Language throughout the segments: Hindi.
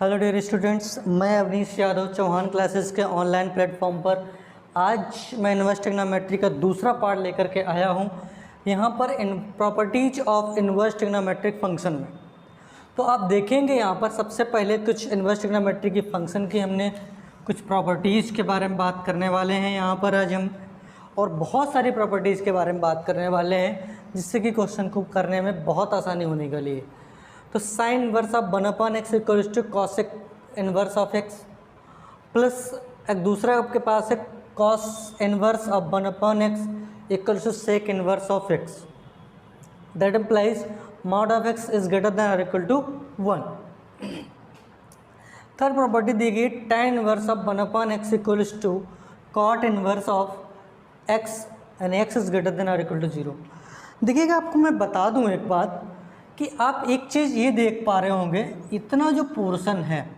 हेलो डियर स्टूडेंट्स, मैं अवनीश यादव चौहान क्लासेस के ऑनलाइन प्लेटफॉर्म पर आज मैं इन्वर्स ट्रिग्नोमेट्री का दूसरा पार्ट लेकर के आया हूं। यहां पर इन properties of inverse trigonometric function में तो आप देखेंगे यहां पर सबसे पहले कुछ इन्वर्स ट्रिग्नोमेट्री की फंक्शन की हमने कुछ प्रॉपर्टीज़ के बारे में बात करने वाले हैं यहाँ पर आज हम, और बहुत सारी प्रॉपर्टीज़ के बारे में बात करने वाले हैं जिससे कि क्वेश्चन को करने में बहुत आसानी होने के लिए। तो sine inverse of 1/x equals to cosec inverse of x plus एक दूसरा आपके पास है cos inverse of 1/x equals to sec inverse of x। That implies mod of x is greater than और इक्वल टू 1। थर्ड प्रॉपर्टी दी गई tan inverse of 1/x equals to cot inverse of x and x is greater than और इक्वल टू 0। देखिएगा, आपको मैं बता दूं एक बात कि आप एक चीज़ ये देख पा रहे होंगे, इतना जो पोर्शन है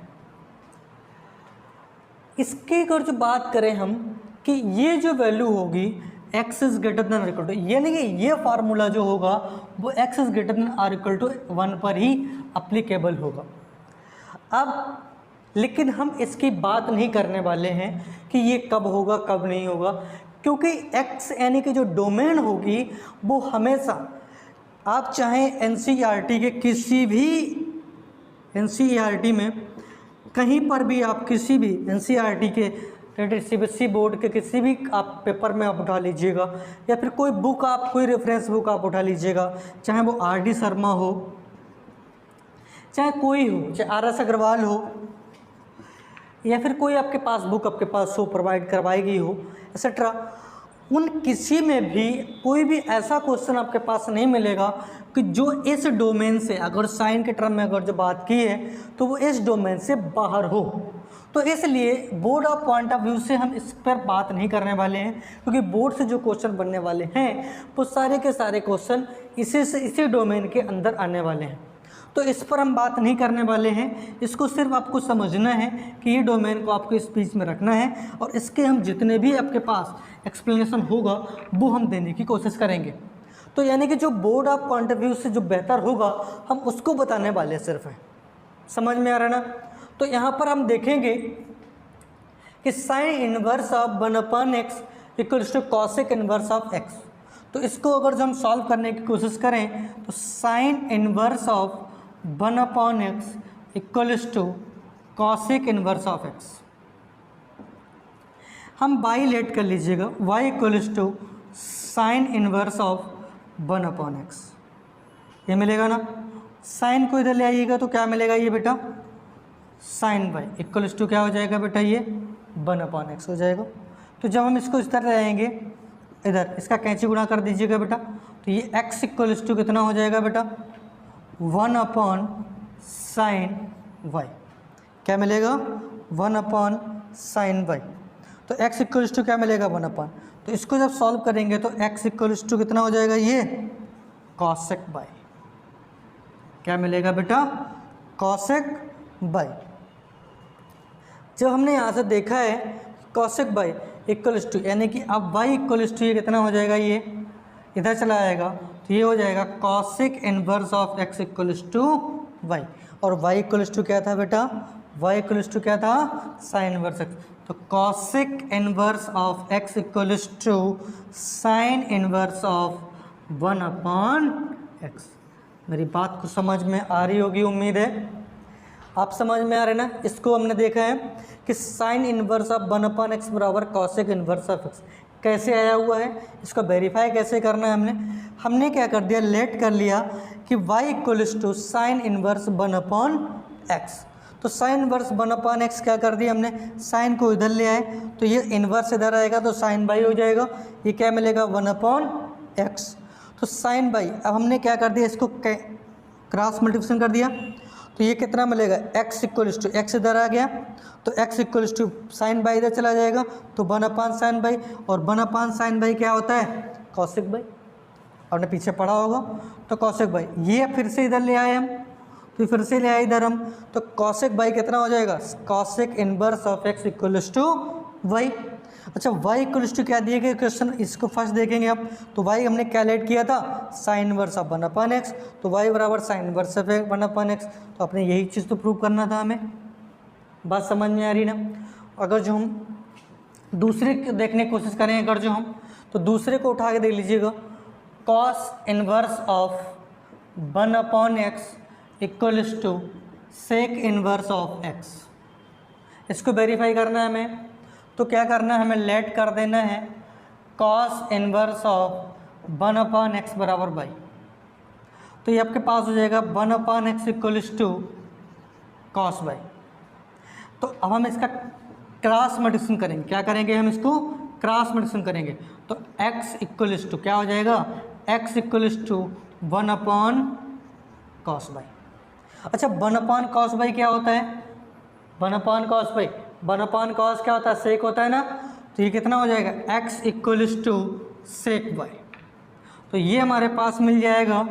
इसके अगर जो बात करें हम कि ये जो वैल्यू होगी x इज ग्रेटर देन और इक्वल टू, यानी कि ये फार्मूला जो होगा वो x इज ग्रेटर देन और इक्वल टू 1 पर ही अप्लीकेबल होगा। अब लेकिन हम इसकी बात नहीं करने वाले हैं कि ये कब होगा कब नहीं होगा, क्योंकि x यानी कि जो डोमेन होगी वो हमेशा आप चाहें एनसीईआरटी के किसी भी एनसीईआरटी में कहीं पर भी आप किसी भी एनसीईआरटी के सीबीएसई बोर्ड के किसी भी आप पेपर में आप उठा लीजिएगा या फिर कोई बुक आप कोई रेफरेंस बुक आप उठा लीजिएगा, चाहे वो आर.डी. शर्मा हो, चाहे कोई हो, चाहे आर.एस. अग्रवाल हो या फिर कोई आपके पास बुक आपके पास हो प्रोवाइड करवाई गई हो एक्सेट्रा, उन किसी में भी कोई भी ऐसा क्वेश्चन आपके पास नहीं मिलेगा कि जो इस डोमेन से, अगर साइन के टर्म में अगर जो बात की है तो वो इस डोमेन से बाहर हो। तो इसलिए board of point of view से हम इस पर बात नहीं करने वाले हैं, क्योंकि बोर्ड से जो क्वेश्चन बनने वाले हैं वो सारे के सारे क्वेश्चन इसी डोमेन के अंदर आने वाले हैं। तो इस पर हम बात नहीं करने वाले हैं, इसको सिर्फ आपको समझना है कि ये डोमेन को आपको इस बीच में रखना है और इसके हम जितने भी आपके पास एक्सप्लेनेशन होगा वो हम देने की कोशिश करेंगे। तो यानी कि जो board of point of view से जो बेहतर होगा हम उसको बताने वाले सिर्फ हैं। समझ में आ रहा ना? तो यहाँ पर हम देखेंगे कि sine inverse of 1/x equals to cosec inverse of x। तो इसको अगर जो हम सॉल्व करने की कोशिश करें तो sine inverse of 1/x equals to cosec inverse of x। हम y लेट कर लीजिएगा, y equals to sine inverse of 1/x। ये मिलेगा ना? साइन को इधर ले आइएगा तो क्या मिलेगा ये बेटा, साइन y इक्वल्स टू क्या हो जाएगा बेटा, ये 1/x हो जाएगा। तो जब हम इसको इस तरह लाएंगे इधर, इसका कैंची गुणा कर दीजिएगा बेटा, तो ये x इक्वल्स टू कितना हो जाएगा बेटा, 1/sin y। क्या मिलेगा, 1/sin y। तो x इक्वल्स टू क्या मिलेगा, 1/। तो इसको जब सॉल्व करेंगे तो x इक्वल्स टू कितना हो जाएगा, ये कॉसेक y। क्या मिलेगा बेटा, कॉसेक y। जब हमने यहाँ से देखा है कॉसेक y इक्वल्स टू, यानी कि अब y इक्वल्स टू ये कितना हो जाएगा, ये इधर चला आएगा तो ये हो जाएगा cosec inverse of x equals to y। और y इक्वल्स टू क्या था बेटा, y इक्वल्स टू क्या था, साइन इनवर्स x। तो cosec inverse of x equals to sine inverse of 1/x। मेरी बात को समझ में आ रही होगी, उम्मीद है आप समझ में आ रहे ना। इसको हमने देखा है कि साइन इनवर्स ऑफ 1/x बराबर कॉसेक इनवर्स ऑफ x कैसे आया हुआ है, इसको वेरीफाई कैसे करना है। हमने क्या कर दिया, लेट कर लिया कि y equals to sine inverse 1/x। तो साइन इनवर्स 1/x क्या कर दिया हमने, साइन को इधर ले आए तो ये इनवर्स इधर आएगा तो साइन बाई हो जाएगा, ये क्या मिलेगा, 1/x। तो साइन बाई, अब हमने क्या कर दिया, इसको क्रॉस मल्टीप्लिकेशन कर दिया तो ये कितना मिलेगा, x इक्वल्स टू, x इधर आ गया तो x equals to sine by इधर चला जाएगा तो 1/sin बाई, और 1/sin बाई क्या होता है, कॉसेक बाई। आपने पीछे पढ़ा होगा तो कॉसेक बाई, ये फिर से इधर ले आए हम तो फिर से ले आए इधर हम, तो कॉसेक बाई कितना हो जाएगा, cosec inverse of x equals to y। अच्छा y इक्वल्स टू क्या दिए गए क्वेश्चन, इसको फर्स्ट देखेंगे आप। तो y हमने क्या लेट किया था, साइन इनवर्स ऑफ 1/x। तो y बराबर साइन इनवर्स ऑफ 1/x। तो अपने यही चीज़ तो प्रूव करना था हमें। बात समझ में आ रही ना। अगर जो हम दूसरे देखने की कोशिश करें, अगर जो हम तो दूसरे को उठा के देख लीजिएगा, cos inverse of 1/x equals to sec inverse of x। इसको वेरीफाई करना है हमें, तो क्या करना है, हमें लेट कर देना है कॉस इनवर्स ऑफ 1/x बराबर बाई। तो ये आपके पास हो जाएगा 1/x equals to cos by. तो अब हम इसका क्रॉस मल्टीप्लिकेशन करेंगे। क्या करेंगे, हम इसको क्रॉस मल्टीप्लिकेशन करेंगे। तो x इक्वल्स टू क्या हो जाएगा, x equals to 1/cos by. अच्छा 1/cos बाई क्या होता है, 1/cos बाई, 1/cos क्या होता है, सेक होता है ना। तो ये कितना हो जाएगा, x equals to sec by. तो ये हमारे पास मिल जाएगा,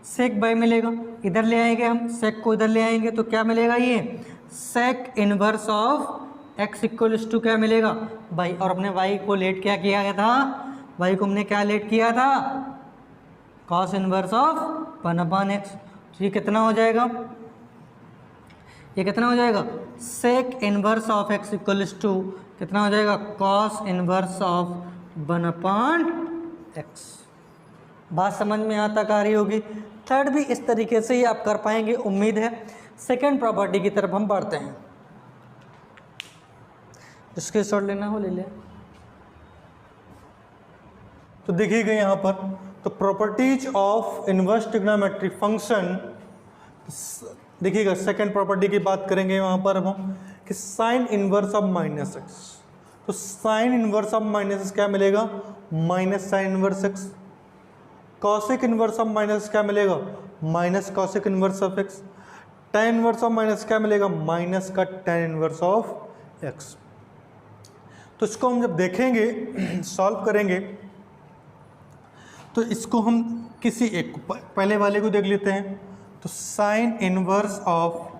सेक बाई मिलेगा, इधर ले आएंगे हम, सेक को इधर ले आएंगे तो क्या मिलेगा, ये sec inverse of x equals to क्या मिलेगा, बाई। और अपने y को लेट क्या किया गया था, y को हमने क्या लेट किया था, cos इनवर्स ऑफ 1/x। तो ये कितना हो जाएगा, ये कितना हो जाएगा, sec inverse of x equals to कितना हो जाएगा, cos इनवर्स ऑफ 1/x। बात समझ में यहाँ तक आ रही होगी। थर्ड भी इस तरीके से ही आप कर पाएंगे, उम्मीद है। सेकंड प्रॉपर्टी की तरफ हम बढ़ते हैं। इसके शॉट लेना हो ले ले। तो देखिएगा यहाँ पर, तो properties of inverse trigonometric function, देखिएगा सेकंड प्रॉपर्टी की बात करेंगे वहाँ पर अब हम कि sine inverse of minus x. तो sine inverse of minus x क्या मिलेगा, minus sine inverse x. Cosec inverse of minus क्या मिलेगा, minus cosec inverse of x. tan inverse of minus क्या मिलेगा, माइनस का tan इनवर्स ऑफ एक्स। तो इसको हम जब देखेंगे, सॉल्व करेंगे, तो इसको हम किसी एक को, पहले वाले को देख लेते हैं। तो sine inverse of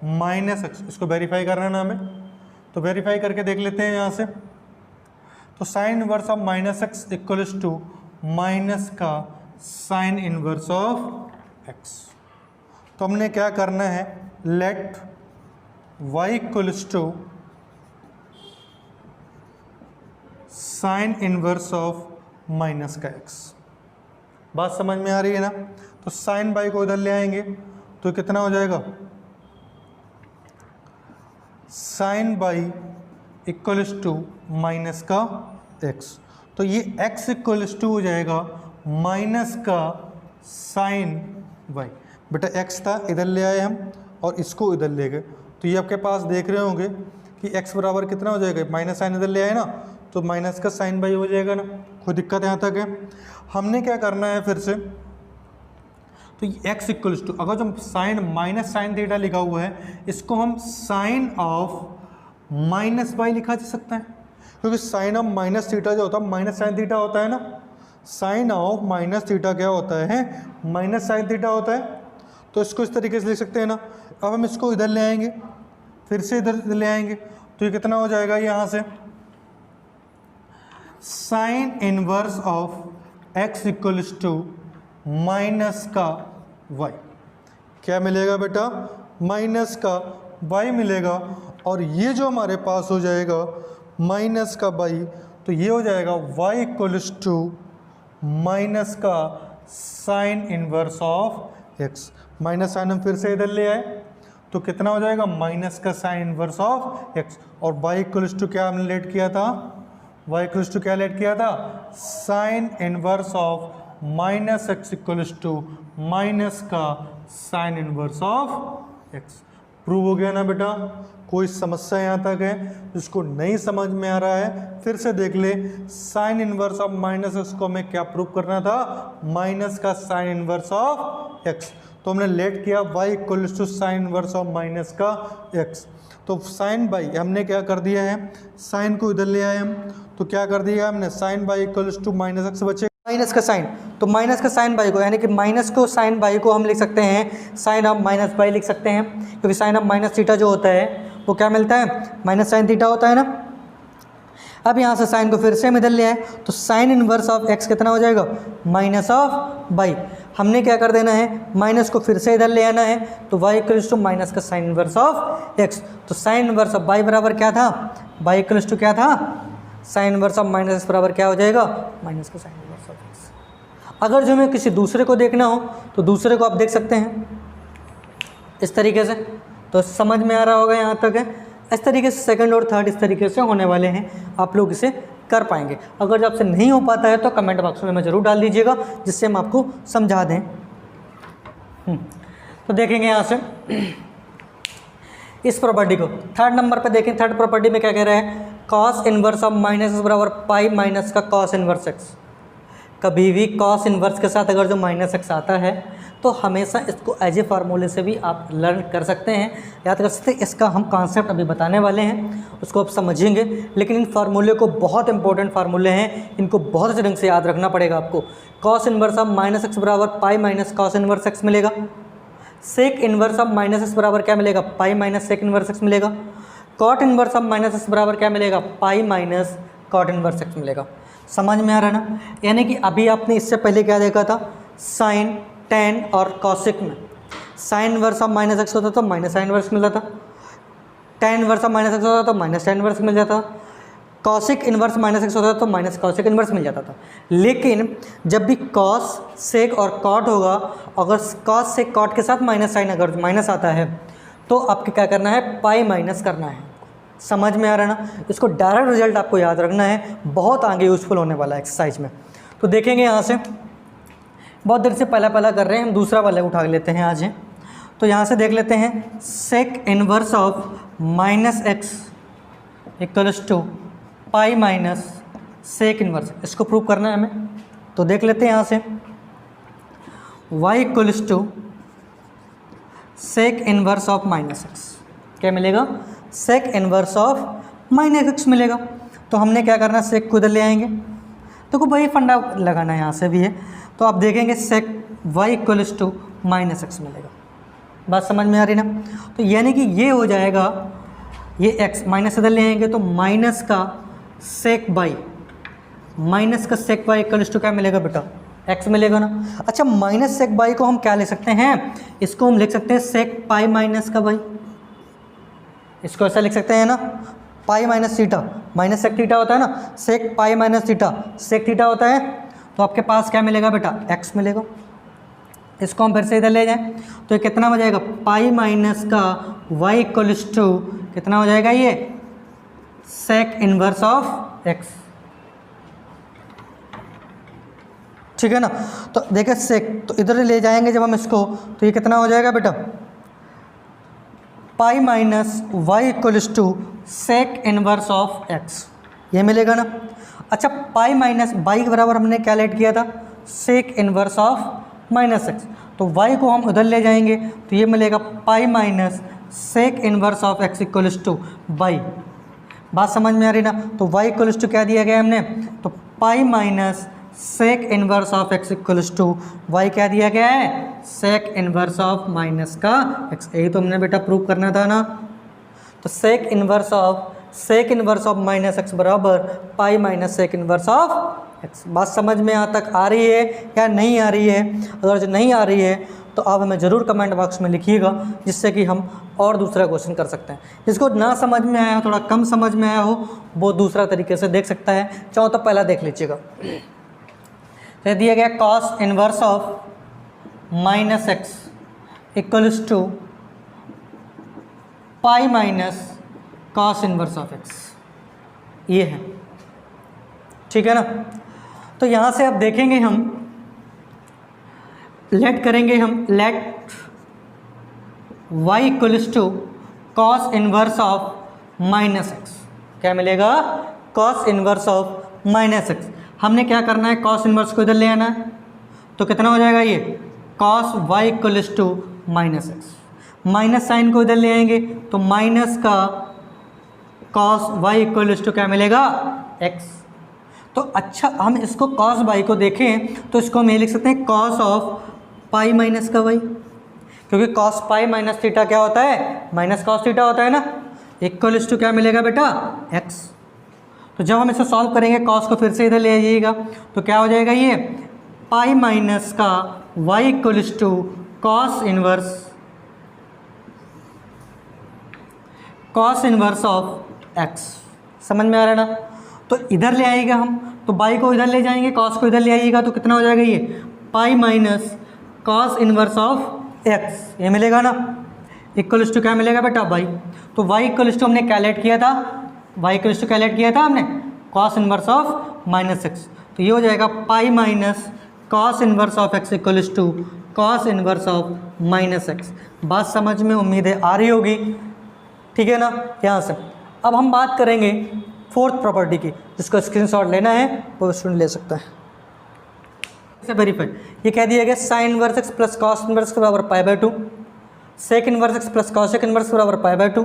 minus x, इसको वेरीफाई करना है ना हमें, तो वेरीफाई करके देख लेते हैं यहाँ से। तो sine inverse of minus x equals to minus का साइन इनवर्स ऑफ एक्स। तो हमने क्या करना है, let y equals to sine inverse of minus का x। बात समझ में आ रही है ना। तो साइन बाई को इधर ले आएंगे तो कितना हो जाएगा, sine by equals to minus का x। तो ये x इक्वल्स टू हो जाएगा माइनस का साइन y। बेटा x था, इधर ले आए हम और इसको इधर ले गए। तो ये आपके पास देख रहे होंगे कि x बराबर कितना हो जाएगा, माइनस साइन इधर ले आए ना, तो माइनस का साइन बाई हो जाएगा ना। कोई दिक्कत यहाँ तक है। हमने क्या करना है फिर से, तो ये x इक्वल्स टू, अगर जो साइन माइनस साइन थीटा लिखा हुआ है, इसको हम साइन ऑफ माइनस बाई लिखा जा सकता है, क्योंकि साइन ऑफ माइनस थीटा जो होता है माइनस साइन थीटा होता है ना। साइन ऑफ माइनस थीटा क्या होता है, माइनस साइन थीटा होता है। तो इसको इस तरीके से लिख सकते हैं ना। अब हम इसको इधर ले आएंगे, फिर से इधर ले आएंगे, तो ये कितना हो जाएगा, यहाँ से sine inverse of x equals to minus का y। क्या मिलेगा बेटा, माइनस का y मिलेगा। और ये जो हमारे पास हो जाएगा माइनस का y, तो ये हो जाएगा y इक्वल्स टू माइनस का sine inverse of x। Minus sine हम फिर से इधर ले आए, तो कितना हो जाएगा, माइनस का साइन इनवर्स ऑफ x। और y इक्वल्स टू क्या हमने लेट किया था, y इक्वल्स टू क्या लेट किया था, sine inverse of minus x equals to minus का sine inverse of x। Prove हो गया ना बेटा। कोई समस्या यहाँ तक है, जिसको नहीं समझ में आ रहा है फिर से देख ले। Sign inverse of minus x को हमें क्या प्रूव करना था, माइनस का साइन इनवर्स ऑफ x। तो हमने लेट किया y equals to sine inverse of minus का x। तो साइन बाई हमने क्या कर दिया है, साइन को इधर ले आए हम, तो क्या कर दिया हमने, sine by equals to minus x बचे माइनस का साइन, तो माइनस का साइन बाई को, यानी कि माइनस को साइन बाई को हम लिख सकते हैं साइन ऑफ माइनस बाई लिख सकते हैं, क्योंकि साइन ऑफ माइनस थीटा जो होता है वो क्या मिलता है, माइनस साइन थीटा होता है ना। अब यहाँ से साइन को फिर से हम इधर ले आए, तो साइन इनवर्स ऑफ एक्स कितना हो जाएगा, माइनस ऑफ बाई। हमने क्या कर देना है, माइनस को फिर से इधर ले आना है, तो y इक्वल्स टू माइनस का साइन इनवर्स ऑफ x। तो साइन इनवर्स ऑफ y बराबर क्या था, y इक्वल्स टू क्या था, sine inverse of minus x बराबर क्या हो जाएगा, माइनस का साइन इनवर्स ऑफ x। अगर जो हमें किसी दूसरे को देखना हो तो दूसरे को आप देख सकते हैं इस तरीके से, तो समझ में आ रहा होगा यहाँ तक है। इस तरीके से सेकंड और थर्ड इस तरीके से होने वाले हैं, आप लोग इसे कर पाएंगे। अगर जब आपसे नहीं हो पाता है तो कमेंट बॉक्स में मैं ज़रूर डाल दीजिएगा, जिससे हम आपको समझा दें। तो देखेंगे यहाँ से इस प्रॉपर्टी को, थर्ड नंबर पे देखें। थर्ड प्रॉपर्टी में क्या कह रहा है, cos inverse of minus x बराबर पाई माइनस का कॉस इनवर्स x। कभी भी कॉस इनवर्स के साथ अगर जो माइनस x आता है तो हमेशा इसको एज ए फार्मूले से भी आप लर्न कर सकते हैं, याद कर सकते हैं। इसका हम कॉन्सेप्ट अभी बताने वाले हैं, उसको आप समझेंगे। लेकिन इन फार्मूले को, बहुत इंपॉर्टेंट फार्मूले हैं, इनको बहुत अच्छे ढंग से याद रखना पड़ेगा आपको। Cos inverse of minus x बराबर pi minus cos inverse x मिलेगा। Sec inverse of minus x बराबर क्या मिलेगा, pi minus sec inverse x मिलेगा। Cot inverse of minus x बराबर क्या मिलेगा, pi minus cot inverse x मिलेगा। समझ में आ रहा है ना। यानी कि अभी आपने इससे पहले क्या देखा था, साइन, टेन और कॉसिक में sign inverse of minus x होता तो माइनस साइन इनवर्स मिल जाता, tan inverse of minus x होता तो माइनस टेन इनवर्स मिल जाता, कॉसिक इनवर्स माइनस x होता तो माइनस कॉसिक इनवर्स मिल जाता था। लेकिन जब भी कॉस, सेक और कॉट होगा, अगर कॉस सेक कॉट के साथ माइनस साइन अगर माइनस आता है तो आपको क्या करना है, पाई माइनस करना है। समझ में आ रहा है ना। इसको डायरेक्ट रिजल्ट आपको याद रखना है, बहुत आगे यूज़फुल होने वाला है एक्सरसाइज में। तो देखेंगे यहाँ से, बहुत देर से पहला कर रहे हैं, हम दूसरा वाला उठा लेते हैं आज। तो यहाँ से देख लेते हैं, sec inverse of minus x equals to pi minus sec inverse, इसको प्रूव करना है हमें। तो देख लेते हैं यहाँ से, y equals to sec inverse of minus x, क्या मिलेगा, sec inverse of minus x मिलेगा। तो हमने क्या करना है, सेक को इधर ले आएंगे। देखो भाई फंडा लगाना यहाँ से भी है, तो आप देखेंगे sec y equals to minus x मिलेगा। बात समझ में आ रही ना। तो यानी कि ये हो जाएगा, ये x माइनस इधर ले आएंगे तो माइनस का सेक y, माइनस का सेक y इक्वल्स टू क्या मिलेगा बेटा, x मिलेगा ना। अच्छा, माइनस सेक y को हम क्या लिख सकते हैं, इसको हम लिख सकते हैं सेक पाई माइनस का y, इसको ऐसा लिख सकते हैं ना, pi minus theta, minus sec theta होता है ना, sec pi minus theta, sec theta होता है। तो आपके पास क्या मिलेगा बेटा, x मिलेगा। इसको हम फिर से इधर ले जाएं तो ये कितना हो जाएगा, पाई माइनस का y इक्वल्स टू कितना हो जाएगा, ये सेक इनवर्स ऑफ x। ठीक है ना। तो देखिए सेक, तो इधर ले जाएंगे जब हम इसको, तो ये कितना हो जाएगा बेटा, pi minus y equals to sec inverse of x, ये मिलेगा ना। अच्छा, पाई माइनस वाई के बराबर हमने क्या लेट किया था, sec inverse of minus x। तो y को हम उधर ले जाएंगे तो ये मिलेगा pi minus sec inverse of x equals to y। बात समझ में आ रही ना। तो y इक्वल्स टू क्या दिया गया हमने, तो pi minus sec inverse of x equals to y क्या दिया गया है, सेक इनवर्स ऑफ माइनस का x। यही तो हमने बेटा प्रूव करना था ना। तो sec inverse of minus x बराबर pi minus sec inverse of x। बात समझ में यहाँ तक आ रही है या नहीं आ रही है। अगर जो नहीं आ रही है तो आप हमें ज़रूर कमेंट बॉक्स में लिखिएगा, जिससे कि हम और दूसरा क्वेश्चन कर सकते हैं। जिसको ना समझ में आया हो, थोड़ा कम समझ में आया हो, वो दूसरा तरीके से देख सकता है। चाहो तो पहला देख लीजिएगा। तो दिया गया cos inverse of minus x equals to pi minus cos inverse of x, ये है। ठीक है ना। तो यहाँ से अब देखेंगे हम, लेट करेंगे हम, let y equals to cos inverse of minus x, क्या मिलेगा, cos inverse of minus x. हमने क्या करना है, कॉस इनवर्स को इधर ले आना है, तो कितना हो जाएगा ये, cos y equals to minus x. Minus sine को इधर ले आएंगे तो माइनस का कॉस y इक्वल्स टू क्या मिलेगा, x। तो अच्छा, हम इसको कॉस y को देखें तो इसको हम ये लिख सकते हैं कॉस ऑफ पाई माइनस का y, क्योंकि कॉस पाई माइनस थीटा क्या होता है, माइनस कॉस थीटा होता है ना। इक्वल्स टू क्या मिलेगा बेटा, x। तो जब हम इसे सॉल्व करेंगे, कॉस को फिर से इधर ले आइएगा तो क्या हो जाएगा, ये पाई माइनस का y equals to cos inverse of x. समझ में आ रहा है ना? तो इधर ले आएगा हम, तो बाई को इधर ले जाएंगे, कॉस को इधर ले आइएगा, तो कितना हो जाएगा ये pi minus cos inverse of x, ये मिलेगा ना। इक्वल्स टू क्या मिलेगा बेटा बाई। तो वाई इक्वल्स टू हमने कैलकुलेट किया था, वाई इक्वल्स टू कैलकुलेट किया था हमने cos inverse of minus x, तो ये हो जाएगा pi minus cos inverse of x equals to cos inverse of minus x. बात समझ में उम्मीद है आ रही होगी, ठीक है ना। यहाँ से अब हम बात करेंगे फोर्थ प्रॉपर्टी की, जिसको स्क्रीनशॉट लेना है वो स्टूडेंट ले सकता है। इसे वेरीफाई, ये कह दिया गया sine inverse x plus cos inverse के बराबर pi by 2, sec inverse x plus cosec inverse के बराबर pi by 2,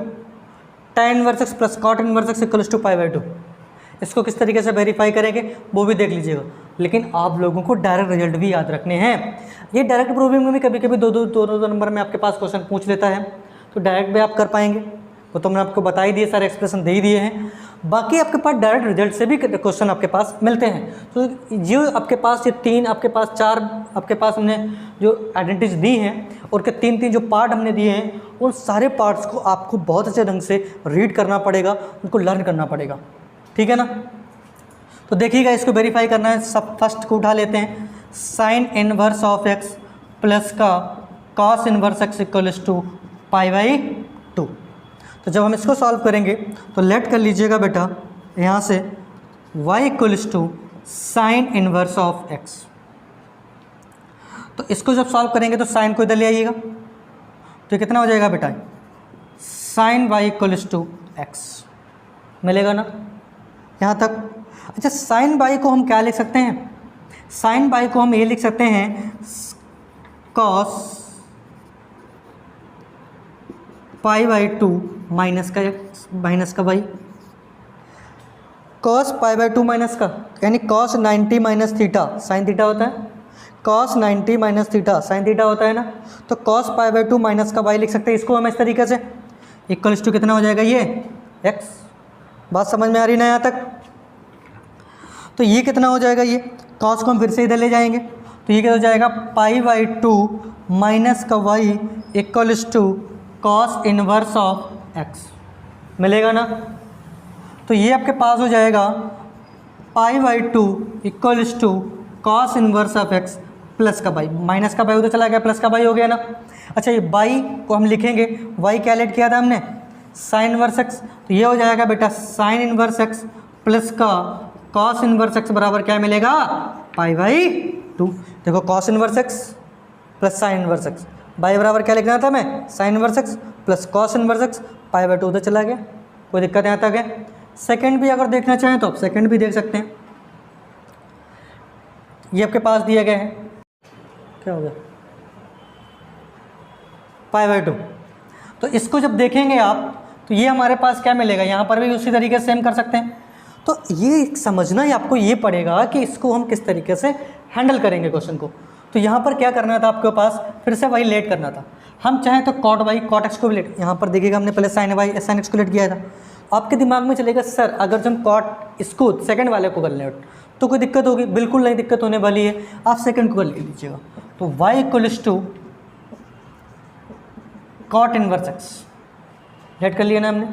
tan inverse x plus cot inverse x equals to pi by 2। इसको किस तरीके से वेरीफाई करेंगे वो भी देख लीजिएगा, लेकिन आप लोगों को डायरेक्ट रिजल्ट भी याद रखने हैं। ये डायरेक्ट प्रूविंग में भी कभी कभी दो नंबर में आपके पास क्वेश्चन पूछ लेता है, तो डायरेक्ट भी आप कर पाएंगे, वो तो मैंने आपको बता ही दिए, सारे एक्सप्रेशन दे ही दिए हैं। बाकी आपके पास डायरेक्ट रिजल्ट से भी क्वेश्चन आपके पास मिलते हैं। तो जो आपके पास ये 3, आपके पास 4, आपके पास हमने जो आइडेंटिटीज दी हैं और के 3 जो पार्ट हमने दिए हैं, उन सारे पार्ट्स को आपको बहुत अच्छे ढंग से रीड करना पड़ेगा, उनको लर्न करना पड़ेगा, ठीक है ना। तो देखिएगा, इसको वेरीफाई करना है। सब फर्स्ट को उठा लेते हैं, sine inverse of x plus का cos inverse x equals to pi by 2। तो जब हम इसको सॉल्व करेंगे तो लेट कर लीजिएगा बेटा यहाँ से y equals to sine inverse of x। तो इसको जब सॉल्व करेंगे तो साइन को इधर ले आइएगा, तो कितना हो जाएगा बेटा sine y equals to x मिलेगा ना यहाँ तक। अच्छा, साइन y को हम क्या लिख सकते हैं? साइन y को हम ये लिख सकते हैं कॉस पाई बाई 2 माइनस का y, cos pi by 2 minus का, यानी cos 90 minus theta sine theta होता है, cos 90 minus theta sine theta होता है ना। तो कॉस पाई बाई 2 माइनस का वाई लिख सकते हैं इसको हम इस तरीके से, इक्वल्स टू कितना हो जाएगा ये एक्स। बात समझ में आ रही ना यहाँ तक? तो ये कितना हो जाएगा, ये कॉस को हम फिर से इधर ले जाएंगे, तो ये क्या हो जाएगा पाई बाई 2 माइनस का y equals to cos inverse of x मिलेगा ना। तो ये आपके पास हो जाएगा pi by 2 equals to cos inverse of x plus का बाई, माइनस का बाई उधर चला गया, प्लस का बाई हो गया ना। अच्छा, ये बाई को हम लिखेंगे, वाई कैलकुलेट किया था हमने साइन इनवर्स एक्स, तो ये हो जाएगा बेटा साइन इनवर्स एक्स प्लस का कॉस इनवर्स एक्स बराबर क्या मिलेगा पाई बाई 2। देखो cos inverse x plus sign inverse x, by बराबर क्या लिखना था मैं sign inverse x plus cos inverse x, pi by 2 उधर चला गया, कोई दिक्कत यहाँ तक है। सेकंड भी अगर देखना चाहें तो आप सेकंड भी देख सकते हैं, ये आपके पास दिया गया है, क्या हो गया पाई बाई 2। तो इसको जब देखेंगे आप तो ये हमारे पास क्या मिलेगा, यहाँ पर भी उसी तरीके से सेम कर सकते हैं। तो ये समझना ही आपको ये पड़ेगा कि इसको हम किस तरीके से हैंडल करेंगे क्वेश्चन को। तो यहाँ पर क्या करना था आपके पास, फिर से वही लेट करना था। हम चाहें तो कॉट वाई कॉट एक्स को भी लेट, यहाँ पर देखिएगा हमने पहले साइन वाई साइन एक्स को लेट किया था। आपके दिमाग में चलेगा सर अगर हम कॉट इसको सेकंड वाले को कर लें तो कोई दिक्कत होगी, बिल्कुल नहीं दिक्कत होने वाली है, आप सेकंड को कर ले लीजिएगा। तो y equals to cot inverse x let कर लिया ना हमने,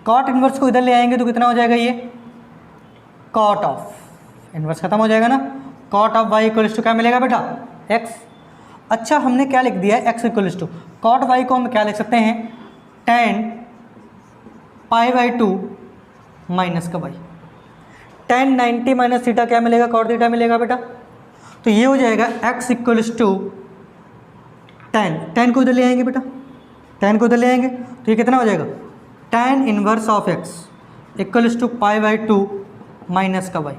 कॉट इनवर्स को इधर ले आएंगे तो कितना हो जाएगा ये कॉट ऑफ इनवर्स खत्म हो जाएगा ना, cot of y equals to क्या मिलेगा बेटा एक्स। अच्छा, हमने क्या लिख दिया है x equals to, cot y को हम क्या लिख सकते हैं tan पाई बाई 2 माइनस का वाई, tan 90 माइनस थीटा क्या मिलेगा कॉट थीटा मिलेगा बेटा। तो ये हो जाएगा एक्स इक्वल्स टू tan को इधर ले आएंगे बेटा, tan को इधर ले आएंगे तो ये कितना हो जाएगा tan inverse of x equals to pi by 2 minus का वाई।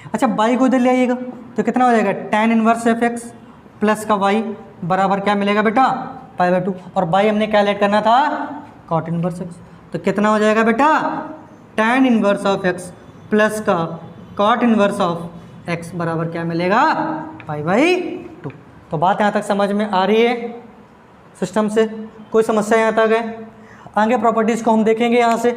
अच्छा, बाई को इधर ले आइएगा तो कितना हो जाएगा tan inverse of x plus का वाई बराबर क्या मिलेगा बेटा पाई बाई 2, और बाई हमने क्या लेट करना था कॉट इनवर्स एक्स, तो कितना हो जाएगा बेटा tan inverse of x plus का कॉट इनवर्स ऑफ एक्स बराबर क्या मिलेगा पाई बाई 2। तो बात यहाँ तक समझ में आ रही है सिस्टम से, कोई समस्या यहाँ तक है? आगे प्रॉपर्टीज़ को हम देखेंगे यहाँ से।